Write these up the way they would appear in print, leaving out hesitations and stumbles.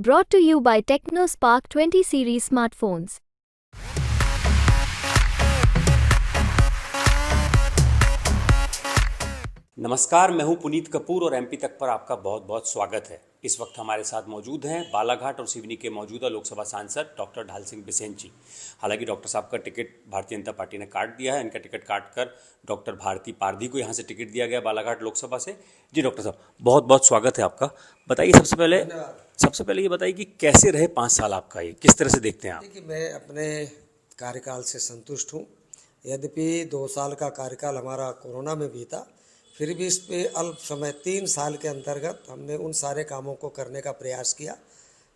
Brought to you by TechnoSpark 20 series smartphones. नमस्कार, मैं हूं पुनीत कपूर और एमपी तक पर आपका बहुत बहुत स्वागत है। इस वक्त हमारे साथ मौजूद हैं बालाघाट और सिवनी के मौजूदा लोकसभा सांसद डॉक्टर ढाल सिंह बिसेन जी। हालांकि डॉक्टर साहब का टिकट भारतीय जनता पार्टी ने काट दिया है। इनका टिकट काटकर डॉक्टर भारती पारधी को यहां से टिकट दिया गया बालाघाट लोकसभा से। जी डॉक्टर साहब, बहुत बहुत स्वागत है आपका। बताइए सबसे पहले ये बताइए कि कैसे रहे 5 साल आपका, ये किस तरह से देखते हैं आप? देखिए, मैं अपने कार्यकाल से संतुष्ट हूँ। यद्यपि 2 साल का कार्यकाल हमारा कोरोना में बीता, फिर भी इस पे अल्प समय 3 साल के अंतर्गत हमने उन सारे कामों को करने का प्रयास किया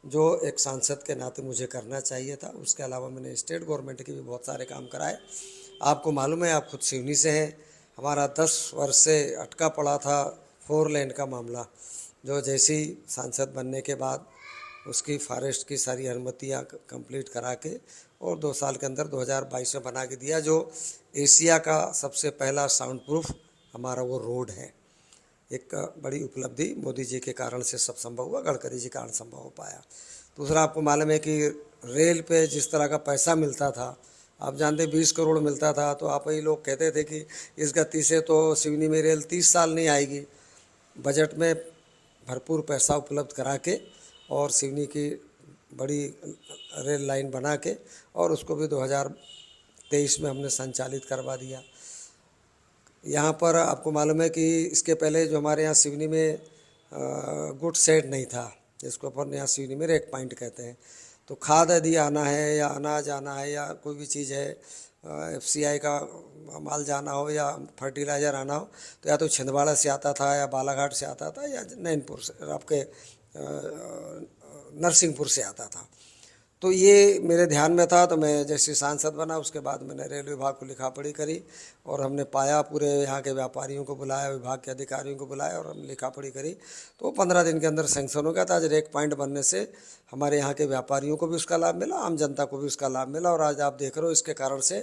जो एक सांसद के नाते मुझे करना चाहिए था। उसके अलावा मैंने स्टेट गवर्नमेंट के भी बहुत सारे काम कराए। आपको मालूम है, आप खुद सिवनी से हैं, हमारा 10 वर्ष से अटका पड़ा था 4 लेन का मामला, जो जैसे ही सांसद बनने के बाद उसकी फॉरेस्ट की सारी अनुमतियाँ कंप्लीट करा के और 2 साल के अंदर 2022 में बना के दिया, जो एशिया का सबसे पहला साउंड प्रूफ हमारा वो रोड है। एक बड़ी उपलब्धि मोदी जी के कारण से सब संभव हुआ, गडकरी जी के कारण संभव हो पाया। दूसरा, आपको मालूम है कि रेल पे जिस तरह का पैसा मिलता था, आप जानते 20 करोड़ मिलता था, तो आप ही लोग कहते थे कि इस गति से तो सिवनी में रेल 30 साल नहीं आएगी। बजट में भरपूर पैसा उपलब्ध करा के और सिवनी की बड़ी रेल लाइन बना के और उसको भी 2023 में हमने संचालित करवा दिया। यहाँ पर आपको मालूम है कि इसके पहले जो हमारे यहाँ सिवनी में गुड शेड नहीं था, जिसको अपन यहाँ सिवनी में रेक पॉइंट कहते हैं। तो खाद यदि आना है या अनाज आना है या कोई भी चीज़ है, FCI का माल जाना हो या फर्टिलाइज़र आना हो, तो या तो छिंदवाड़ा से आता था या बालाघाट से आता था या नैनपुर से, आपके नरसिंहपुर से आता था। तो ये मेरे ध्यान में था, तो मैं जैसे सांसद बना उसके बाद मैंने रेल विभाग को लिखा पढ़ी करी और हमने पाया, पूरे यहाँ के व्यापारियों को बुलाया, विभाग के अधिकारियों को बुलाया और हमने लिखा पढ़ी करी। तो 15 दिन के अंदर सैंक्शन हो गया था। आज रेक पॉइंट बनने से हमारे यहाँ के व्यापारियों को भी उसका लाभ मिला, आम जनता को भी उसका लाभ मिला और आज आप देख रहे हो इसके कारण से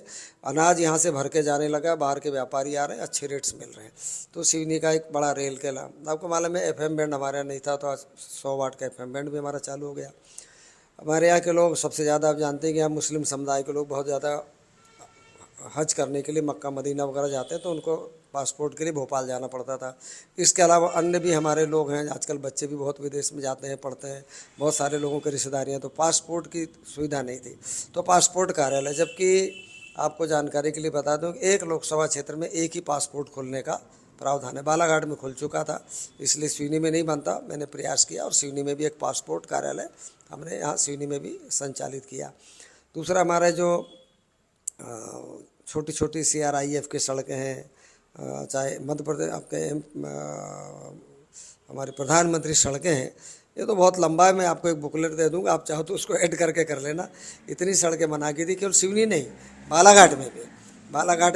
अनाज यहाँ से भर के जाने लगा, बाहर के व्यापारी आ रहे हैं, अच्छे रेट्स मिल रहे हैं। तो सिवनी का एक बड़ा रेल के लाभ। आपको मालूम है FM बैंड हमारे यहाँ नहीं था, तो आज 100 वाट का FM बैंड भी हमारा चालू हो गया। हमारे यहाँ के लोग सबसे ज़्यादा, आप जानते हैं कि यहाँ मुस्लिम समुदाय के लोग बहुत ज़्यादा हज करने के लिए मक्का मदीना वगैरह जाते हैं, तो उनको पासपोर्ट के लिए भोपाल जाना पड़ता था। इसके अलावा अन्य भी हमारे लोग हैं, आजकल बच्चे भी बहुत विदेश में जाते हैं, पढ़ते हैं, बहुत सारे लोगों की रिश्तेदारियाँ, तो पासपोर्ट की सुविधा नहीं थी। तो पासपोर्ट कार्यालय, जबकि आपको जानकारी के लिए बता दूँ कि एक लोकसभा क्षेत्र में एक ही पासपोर्ट खोलने का प्रावधान है। बालाघाट में खुल चुका था, इसलिए सिवनी में नहीं बनता। मैंने प्रयास किया और सिवनी में भी एक पासपोर्ट कार्यालय हमने यहाँ सिवनी में भी संचालित किया। दूसरा, हमारा जो छोटी छोटी CRIF की सड़कें हैं, चाहे मध्य प्रदेश आपके हमारे प्रधानमंत्री सड़कें हैं, ये तो बहुत लंबा है। मैं आपको एक बुकलेट दे दूँगा, आप चाहो तो उसको ऐड करके कर लेना। इतनी सड़कें बना की थी, केवल सिवनी नहीं, बालाघाट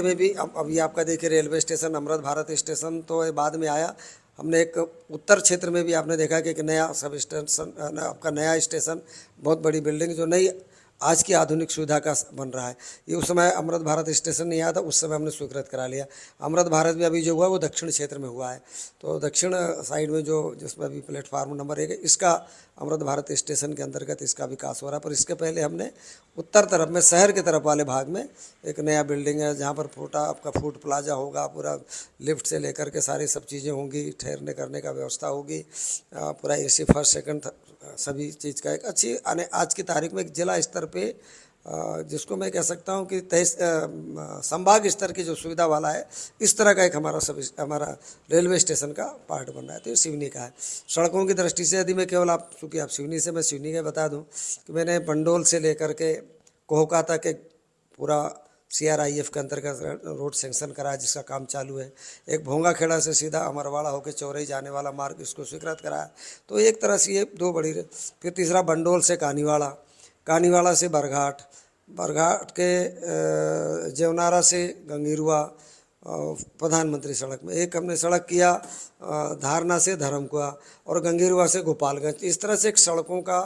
में भी अभी आपका देखिए railway station, Amrit Bharat station तो बाद में आया। हमने एक उत्तर क्षेत्र में भी आपने देखा कि एक नया सब स्टेशन, आपका नया स्टेशन, बहुत बड़ी बिल्डिंग जो नई आज की आधुनिक सुविधा का बन रहा है। ये उस समय अमृत भारत स्टेशन नहीं आया था, उस समय हमने स्वीकृत करा लिया। अमृत भारत में अभी जो हुआ वो दक्षिण क्षेत्र में हुआ है, तो दक्षिण साइड में जो जिसमें अभी प्लेटफार्म नंबर 1 है, इसका अमृत भारत स्टेशन के अंतर्गत इसका विकास हो रहा है। पर इसके पहले हमने उत्तर तरफ में, शहर के तरफ वाले भाग में एक नया बिल्डिंग है, जहाँ पर आपका फूड प्लाजा होगा, पूरा लिफ्ट से लेकर के सारी सब चीज़ें होंगी, ठहरने करने का व्यवस्था होगी, पूरा AC फर्स्ट सेकंड सभी चीज़ का एक अच्छी आज की तारीख में एक जिला स्तर पे, जिसको मैं कह सकता हूँ कि संभाग स्तर की जो सुविधा वाला है, इस तरह का एक हमारा रेलवे स्टेशन का पार्ट बन रहा है। तो ये सिवनी का है। सड़कों की दृष्टि से यदि मैं केवल चूँकि आप सिवनी से, मैं सिवनी का बता दूँ कि मैंने पंडोल से लेकर के कोहका तक एक पूरा CRIF के अंतर्गत रोड सेंक्शन कराया, जिसका काम चालू है। एक भोंगा खेड़ा से सीधा अमरवाड़ा होकर चौरई जाने वाला मार्ग, इसको स्वीकृत कराया। तो एक तरह से ये 2 बड़ी। फिर तीसरा, बंडोल से कानीवाड़ा से बरघाट के जेवनारा से गंगीरुआ, प्रधानमंत्री सड़क में एक हमने सड़क किया, धारना से धर्मकुआ और गंगीरुआ से गोपालगंज। इस तरह से एक सड़कों का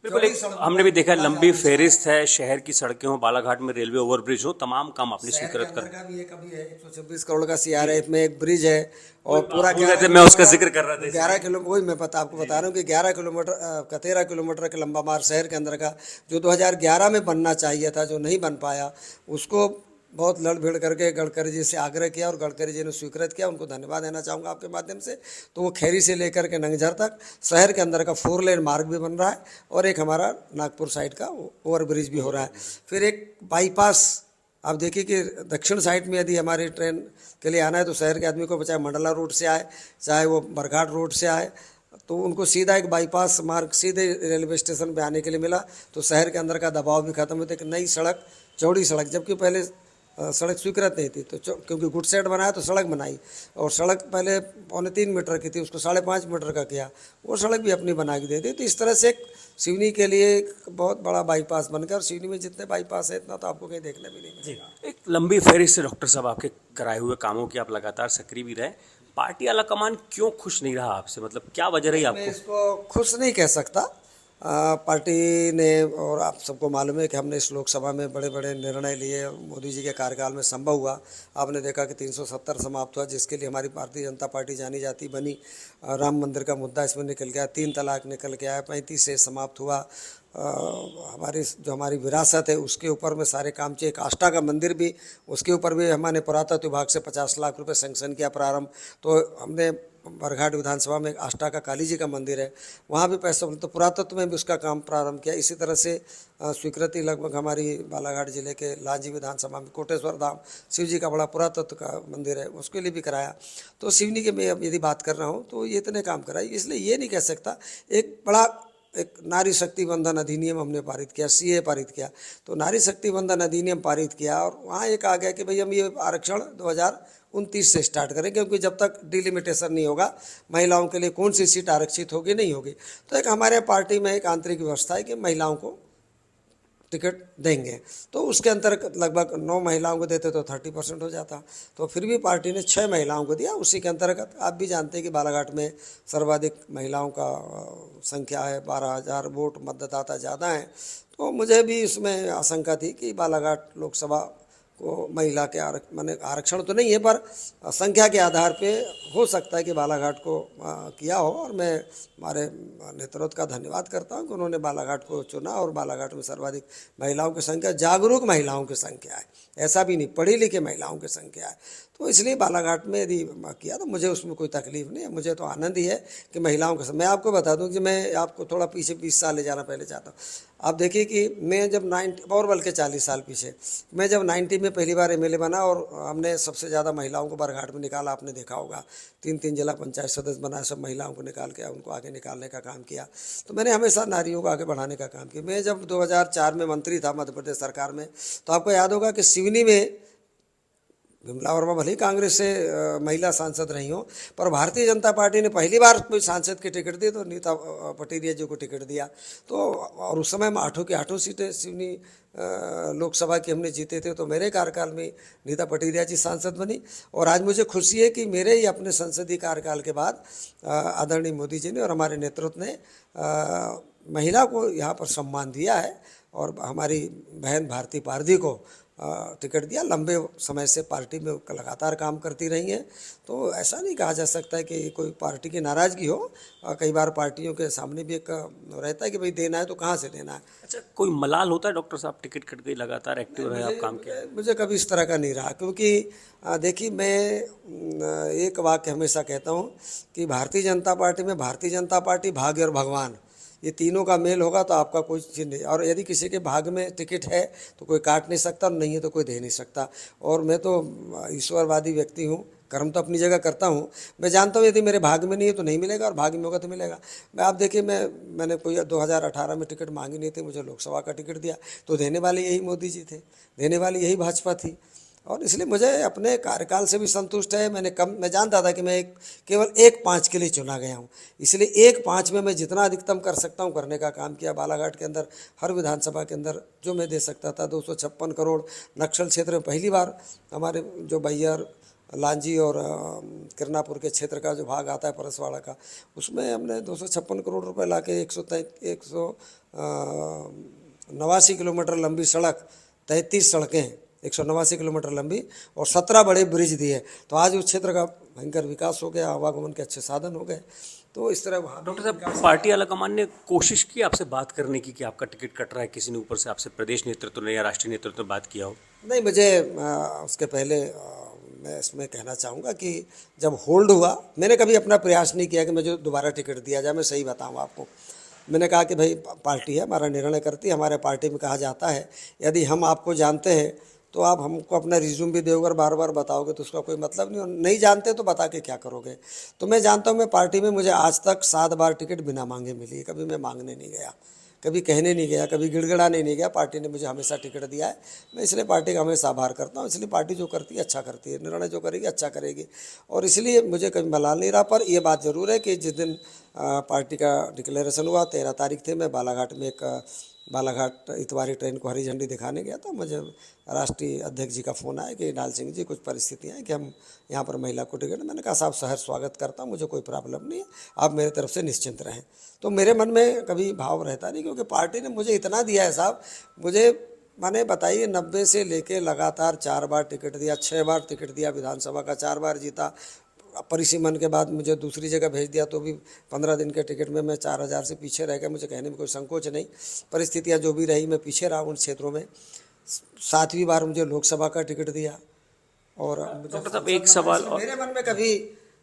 बिल्कुल, एक हमने भी देखा लंबी फेरिस्त है, शहर की सड़कें हो, बालाघाट में रेलवे ओवरब्रिज हो, तमाम काम अपनी शहर के स्वीकृत अंदर कर। का भी एक अभी है 126 करोड़ का CRF में एक ब्रिज है और पूरा भूल गए थे, मैं उसका जिक्र कर रहा था। 11 किलोमीटर, वही मैं आपको बता रहा हूँ कि 11 किलोमीटर का 13 किलोमीटर का लंबा मार्ग शहर के अंदर का जो 2011 में बनना चाहिए था, जो नहीं बन पाया, उसको बहुत लड़ भिड़ करके गडकरी जी से आग्रह किया और गडकरी जी ने स्वीकृत किया। उनको धन्यवाद देना चाहूँगा आपके माध्यम से। तो वो खैरी से लेकर के नंगझर तक शहर के अंदर का 4 लेन मार्ग भी बन रहा है और एक हमारा नागपुर साइड का ओवर ब्रिज भी हो रहा है। फिर एक बाईपास, आप देखिए कि दक्षिण साइड में यदि हमारी ट्रेन के लिए आना है तो शहर के आदमी को चाहे मंडला रोड से आए, चाहे वो बरघाट रोड से आए, तो उनको सीधा एक बाईपास मार्ग सीधे रेलवे स्टेशन पे आने के लिए मिला। तो शहर के अंदर का दबाव भी खत्म होता है। एक नई सड़क, चौड़ी सड़क, जबकि पहले सड़क स्वीकृत नहीं थी, तो क्योंकि गुड सेट बनाया तो सड़क बनाई और सड़क पहले 3.25 मीटर की थी, उसको 5.5 मीटर का किया, वो सड़क भी अपनी बना के दे दी। तो इस तरह से एक सिवनी के लिए एक बहुत बड़ा बाईपास बनकर, और सिवनी में जितने बाईपास है इतना तो आपको कहीं देखने भी नहीं मिलेगा। एक लंबी फेरी से डॉक्टर साहब आपके कराए हुए कामों की आप लगातार सक्रिय भी रहे, पार्टी आला कमान क्यों खुश नहीं रहा आपसे, मतलब क्या वजह रही मैं आपको? इसको खुश नहीं कह सकता। पार्टी ने, और आप सबको मालूम है कि हमने इस लोकसभा में बड़े बड़े निर्णय लिए, मोदी जी के कार्यकाल में संभव हुआ। आपने देखा कि 370 समाप्त हुआ, जिसके लिए हमारी भारतीय जनता पार्टी जानी जाती बनी। राम मंदिर का मुद्दा इसमें निकल गया, 3 तलाक निकल के आया, 35 से समाप्त हुआ। हमारी विरासत है उसके ऊपर में सारे काम चाहिए। एक आस्था का मंदिर भी, उसके ऊपर भी हमने पुरातत्व विभाग से 50 लाख रुपए सैंक्शन किया प्रारंभ। तो हमने बरघाट विधानसभा में एक आस्था का काली जी का मंदिर है, वहाँ भी पैसा, तो पुरातत्व में भी उसका काम प्रारंभ किया। इसी तरह से स्वीकृति लगभग हमारी बालाघाट जिले के लांजी विधानसभा में कोटेश्वर धाम शिव जी का बड़ा पुरातत्व का मंदिर है, उसके लिए भी कराया। तो सिवनी के मैं अब यदि बात कर रहा हूँ तो ये इतने काम कराई, इसलिए ये नहीं कह सकता। एक नारी शक्ति बंधन अधिनियम हमने पारित किया, CA पारित किया, तो नारी शक्ति बंधन अधिनियम पारित किया और वहाँ एक आ गया कि भाई हम ये आरक्षण 2029 से स्टार्ट करें, क्योंकि जब तक डिलिमिटेशन नहीं होगा महिलाओं के लिए कौन सी सीट आरक्षित होगी नहीं होगी। तो एक हमारे पार्टी में एक आंतरिक व्यवस्था है कि महिलाओं को टिकट देंगे, तो उसके अंतर्गत लगभग 9 महिलाओं को देते तो 30% हो जाता। तो फिर भी पार्टी ने 6 महिलाओं को दिया। उसी के अंतर्गत आप भी जानते हैं कि बालाघाट में सर्वाधिक महिलाओं का संख्या है, 12,000 वोट, मतदाता ज़्यादा हैं। तो मुझे भी इसमें आशंका थी कि बालाघाट लोकसभा को महिला के आरक्षण तो नहीं है, पर संख्या के आधार पे हो सकता है कि बालाघाट को किया हो। और मैं हमारे नेतृत्व का धन्यवाद करता हूं कि उन्होंने बालाघाट को चुना और बालाघाट में सर्वाधिक महिलाओं की संख्या, जागरूक महिलाओं की संख्या है, ऐसा भी नहीं पढ़ी लिखी महिलाओं की संख्या है। तो इसलिए बालाघाट में यदि किया तो मुझे उसमें कोई तकलीफ नहीं है, मुझे तो आनंद ही है कि महिलाओं का। मैं आपको बता दूं कि मैं आपको थोड़ा पीछे 20 साल ले जाना पहले चाहता हूँ। आप देखिए कि मैं जब 90 और बल्कि 40 साल पीछे, मैं जब 90 में पहली बार MLA बना और हमने सबसे ज़्यादा महिलाओं को बरघाट में निकाला, आपने देखा होगा 3 जिला पंचायत सदस्य बनाए, सब महिलाओं को निकाल के उनको आगे निकालने का काम किया। तो मैंने हमेशा नारियों को आगे बढ़ाने का काम किया। मैं जब 2004 में मंत्री था मध्य प्रदेश सरकार में, तो आपको याद होगा कि सिवनी में विमला वर्मा भले ही कांग्रेस से महिला सांसद रही हो, पर भारतीय जनता पार्टी ने पहली बार कोई सांसद की टिकट दी तो नीता पटेरिया जी को टिकट दिया। तो और उस समय हम 8 की 8 सीटें सिवनी लोकसभा की हमने जीते थे। तो मेरे कार्यकाल में नीता पटेरिया जी सांसद बनी और आज मुझे खुशी है कि मेरे ही अपने संसदीय कार्यकाल के बाद आदरणीय मोदी जी ने और हमारे नेतृत्व ने महिला को यहाँ पर सम्मान दिया है और हमारी बहन भारती पारधी को टिकट दिया। लंबे समय से पार्टी में लगातार काम करती रही हैं, तो ऐसा नहीं कहा जा सकता है कि कोई पार्टी की नाराज़गी हो। कई बार पार्टियों के सामने भी एक रहता है कि भाई देना है तो कहाँ से देना है। अच्छा, कोई मलाल होता है डॉक्टर साहब, टिकट कट गई, लगातार एक्टिव रहे आप, काम किया? मुझे कभी इस तरह का नहीं रहा, क्योंकि देखिए मैं एक वाक्य हमेशा कहता हूँ कि भारतीय जनता पार्टी में भारतीय जनता पार्टी, भाग्य और भगवान, ये तीनों का मेल होगा तो आपका कोई चीज़ नहीं। और यदि किसी के भाग में टिकट है तो कोई काट नहीं सकता, नहीं है तो कोई दे नहीं सकता। और मैं तो ईश्वरवादी व्यक्ति हूँ, कर्म तो अपनी जगह करता हूँ। मैं जानता हूँ यदि मेरे भाग में नहीं है तो नहीं मिलेगा और भाग में होगा तो मिलेगा। आप देखिए मैंने कोई 2018 में टिकट मांगी नहीं थी, मुझे लोकसभा का टिकट दिया, तो देने वाले यही मोदी जी थे, देने वाली यही भाजपा थी। और इसलिए मुझे अपने कार्यकाल से भी संतुष्ट है। मैं जानता था कि मैं केवल 1-5 के लिए चुना गया हूँ, इसलिए 1-5 में मैं जितना अधिकतम कर सकता हूँ करने का काम किया। बालाघाट के अंदर हर विधानसभा के अंदर जो मैं दे सकता था, 256 करोड़ नक्सल क्षेत्र में पहली बार हमारे जो बैयर लांजी और किरनापुर के क्षेत्र का जो भाग आता है परसवाड़ा का, उसमें हमने 256 करोड़ रुपए ला के 189 किलोमीटर लंबी सड़क, 33 सड़कें 189 किलोमीटर लंबी और 17 बड़े ब्रिज दिए। तो आज उस क्षेत्र का भयंकर विकास हो गया, आवागमन के अच्छे साधन हो गए। तो इस तरह वहाँ डॉक्टर साहब, पार्टी आलाकमान ने कोशिश की आपसे बात करने की कि आपका टिकट कट रहा है, किसी ने ऊपर से आपसे प्रदेश नेतृत्व ने या राष्ट्रीय नेतृत्व ने बात किया हो? नहीं, मुझे उसके पहले मैं इसमें कहना चाहूँगा कि जब होल्ड हुआ, मैंने कभी अपना प्रयास नहीं किया कि मुझे दोबारा टिकट दिया जाए। मैं सही बताऊँ आपको, मैंने कहा कि भाई पार्टी है, हमारा निर्णय करती है। हमारे पार्टी में कहा जाता है यदि हम आपको जानते हैं तो आप हमको अपना रिज्यूम भी दोगे और बार बार बताओगे तो उसका कोई मतलब नहीं, और नहीं जानते तो बता के क्या करोगे। तो मैं जानता हूँ, मैं पार्टी में मुझे आज तक 7 बार टिकट बिना मांगे मिली है। कभी मैं मांगने नहीं गया, कभी कहने नहीं गया, कभी गिड़गिड़ाने नहीं गया। पार्टी ने मुझे हमेशा टिकट दिया है। मैं इसलिए पार्टी का हमेशा आभार करता हूँ। इसलिए पार्टी जो करती है अच्छा करती है, निर्णय जो करेगी अच्छा करेगी, और इसलिए मुझे कभी मलाल नहीं रहा। पर यह बात ज़रूर है कि जिस दिन पार्टी का डिक्लेरेशन हुआ, 13 तारीख थे, मैं बालाघाट में बालाघाट इतवारी ट्रेन को हरी झंडी दिखाने गया था। मुझे राष्ट्रीय अध्यक्ष जी का फ़ोन आया कि डाल सिंह जी, कुछ परिस्थितियाँ हैं कि हम यहाँ पर महिला को टिकट। मैंने कहा साहब, सहर्ष स्वागत करता हूँ, मुझे कोई प्रॉब्लम नहीं है, आप मेरे तरफ से निश्चिंत रहें। तो मेरे मन में कभी भाव रहता नहीं, क्योंकि पार्टी ने मुझे इतना दिया है साहब। मुझे माने बताइए, 90 से लेके लगातार 4 बार टिकट दिया, 6 बार टिकट दिया, विधानसभा का 4 बार जीता। परिसीमन के बाद मुझे दूसरी जगह भेज दिया तो भी 15 दिन के टिकट में मैं 4000 से पीछे रह गया। मुझे कहने में कोई संकोच नहीं, परिस्थितियां जो भी रही मैं पीछे रहा उन क्षेत्रों में। 7वीं बार मुझे लोकसभा का टिकट दिया। और डॉक्टर साहब, एक सवाल और, मेरे मन में कभी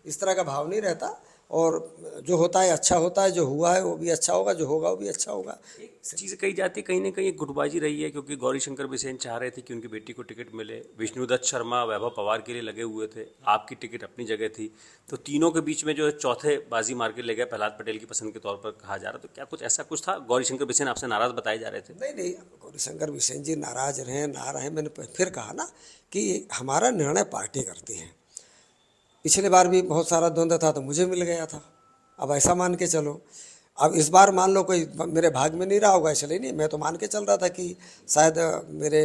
इस तरह का भाव नहीं रहता, और जो होता है अच्छा होता है, जो हुआ है वो भी अच्छा होगा, जो होगा वो भी अच्छा होगा। एक चीज़ कही जाती है, कहीं ना कहीं एक गुटबाजी रही है, क्योंकि गौरीशंकर बिसेन चाह रहे थे कि उनकी बेटी को टिकट मिले, विष्णुदत्त शर्मा वैभव पवार के लिए लगे हुए थे, आपकी टिकट अपनी जगह थी, तो तीनों के बीच में जो चौथे बाजी मार के ले गए प्रहलाद पटेल की पसंद के तौर पर कहा जा रहा। तो क्या कुछ ऐसा कुछ था? गौरीशंकर बिसेन आपसे नाराज़ बताए जा रहे थे? नहीं, गौरीशंकर बिसेन जी नाराज रहे ना रहे, मैंने फिर कहा ना कि हमारा निर्णय पार्टी करती है। पिछले बार भी बहुत सारा द्वंद्व था तो मुझे मिल गया था, अब ऐसा मान के चलो। अब इस बार मान लो कोई मेरे भाग में नहीं रहा होगा, इसलिए नहीं। मैं तो मान के चल रहा था कि शायद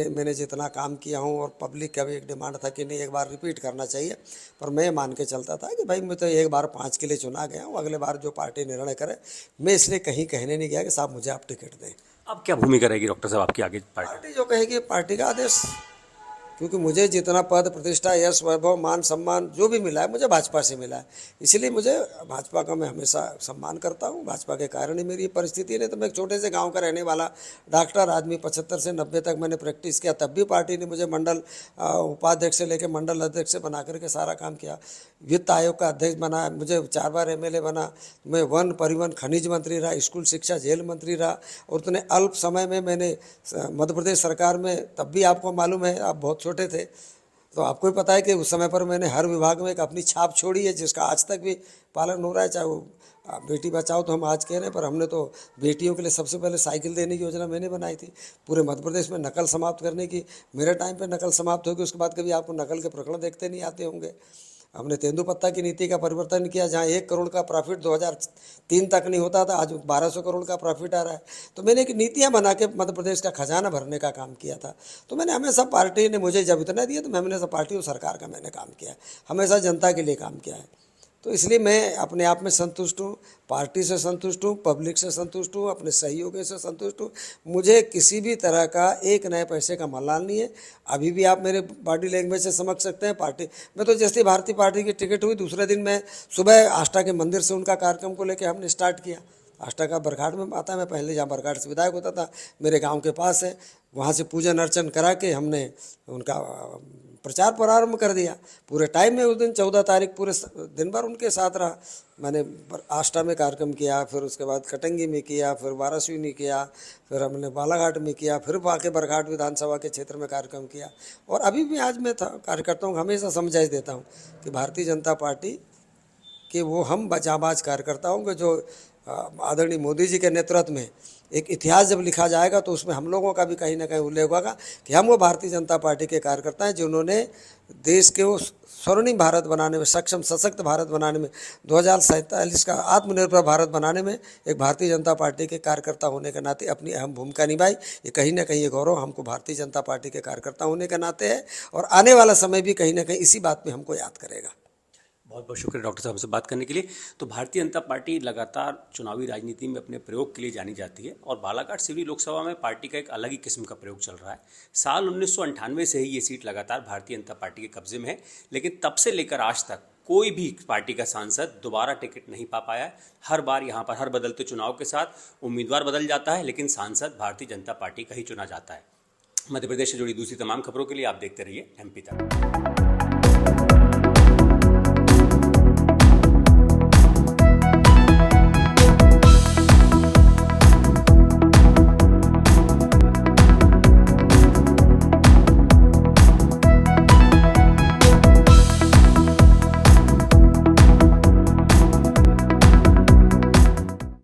मैंने जितना काम किया हूँ, और पब्लिक का भी एक डिमांड था कि नहीं, एक बार रिपीट करना चाहिए। पर मैं मान के चलता था कि भाई मैं तो एक बार 5 के लिए चुना गया हूँ, अगले बार जो पार्टी निर्णय करे। मैं इसलिए कहीं कहने नहीं गया कि साहब मुझे आप टिकट दें। अब क्या भूमिका रहेगी डॉक्टर साहब आपकी आगे? पार्टी जो कहेगी, पार्टी का आदेश। क्योंकि मुझे जितना पद, प्रतिष्ठा, यश, वैभव, मान, सम्मान जो भी मिला है मुझे भाजपा से मिला है, इसलिए मुझे भाजपा का मैं हमेशा सम्मान करता हूँ। भाजपा के कारण ही मेरी ये परिस्थिति है। नहीं तो मैं एक छोटे से गांव का रहने वाला डॉक्टर आदमी, 75 से 90 तक मैंने प्रैक्टिस किया, तब भी पार्टी ने मुझे मंडल उपाध्यक्ष से लेकर मंडल अध्यक्ष से बना करके सारा काम किया। वित्त आयोग का अध्यक्ष बना, मुझे 4 बार MLA बना। मैं वन, परिवहन, खनिज मंत्री रहा, स्कूल शिक्षा, जेल मंत्री रहा, और उतने अल्प समय में मैंने मध्य प्रदेश सरकार में, तब भी आपको मालूम है, आप बहुत छोटे थे तो आपको ही पता है कि उस समय पर मैंने हर विभाग में एक अपनी छाप छोड़ी है, जिसका आज तक भी पालन हो रहा है। चाहे वो बेटी बचाओ तो हम आज कह रहे हैं, पर हमने तो बेटियों के लिए सबसे पहले साइकिल देने की योजना मैंने बनाई थी। पूरे मध्य प्रदेश में नकल समाप्त करने की, मेरे टाइम पे नकल समाप्त होगी, उसके बाद कभी आपको नकल के प्रकरण देखते नहीं आते होंगे। हमने तेंदुपत्ता की नीति का परिवर्तन किया, जहाँ 1 करोड़ का प्रॉफिट 2003 तक नहीं होता था, आज 1200 करोड़ का प्रॉफिट आ रहा है। तो मैंने एक नीतियाँ बना के मध्य प्रदेश का खजाना भरने का काम किया था। तो मैंने हमेशा, पार्टी ने मुझे जब इतना दिया तो मैं हमेशा पार्टी और सरकार का मैंने काम किया है, हमेशा जनता के लिए काम किया है। तो इसलिए मैं अपने आप में संतुष्ट हूँ, पार्टी से संतुष्ट हूँ, पब्लिक से संतुष्ट हूँ, अपने सहयोगियों से संतुष्ट हूँ। मुझे किसी भी तरह का एक नए पैसे का मलाल नहीं है। अभी भी आप मेरे बॉडी लैंग्वेज से समझ सकते हैं। पार्टी मैं तो जैसे भारतीय पार्टी की टिकट हुई, दूसरे दिन मैं सुबह आष्टा के मंदिर से उनका कार्यक्रम को लेकर हमने स्टार्ट किया। आष्टा का बरघाट में आता है, मैं पहले जहाँ बरघाट से विधायक होता था, मेरे गाँव के पास है, वहाँ से पूजन अर्चन करा के हमने उनका प्रचार प्रारंभ कर दिया। पूरे टाइम में उस दिन 14 तारीख पूरे दिन भर उनके साथ रहा। मैंने आष्टा में कार्यक्रम किया, फिर उसके बाद कटंगी में किया, फिर वाराणसी में किया, फिर हमने बालाघाट में किया, फिर बाके बरघाट विधानसभा के क्षेत्र में कार्यक्रम किया। और अभी भी आज मैं कार्यकर्ताओं को हमेशा समझाइश देता हूँ कि भारतीय जनता पार्टी कि वो हम जाबाज कार्यकर्ता होंगे जो आदरणीय मोदी जी के नेतृत्व में एक इतिहास जब लिखा जाएगा तो उसमें हम लोगों का भी कहीं ना कहीं उल्लेख होगा कि हम वो भारतीय जनता पार्टी के कार्यकर्ता हैं जिन्होंने देश के उस स्वर्णिम भारत बनाने में, सक्षम सशक्त भारत बनाने में, 2047 का आत्मनिर्भर भारत बनाने में एक भारतीय जनता पार्टी के कार्यकर्ता होने के नाते अपनी अहम भूमिका निभाई। ये कहीं ना कहीं ये गौरव हमको भारतीय जनता पार्टी के कार्यकर्ता होने के नाते है और आने वाला समय भी कहीं ना कहीं इसी बात में हमको याद करेगा। बहुत बहुत शुक्रिया डॉक्टर साहब से बात करने के लिए। तो भारतीय जनता पार्टी लगातार चुनावी राजनीति में अपने प्रयोग के लिए जानी जाती है और बालाघाट सिवनी लोकसभा में पार्टी का एक अलग ही किस्म का प्रयोग चल रहा है। साल 1998 से ही ये सीट लगातार भारतीय जनता पार्टी के कब्जे में है, लेकिन तब से लेकर आज तक कोई भी पार्टी का सांसद दोबारा टिकट नहीं पा पाया है। हर बार यहाँ पर हर बदलते चुनाव के साथ उम्मीदवार बदल जाता है, लेकिन सांसद भारतीय जनता पार्टी का ही चुना जाता है। मध्य प्रदेश से जुड़ी दूसरी तमाम खबरों के लिए आप देखते रहिए MP तक।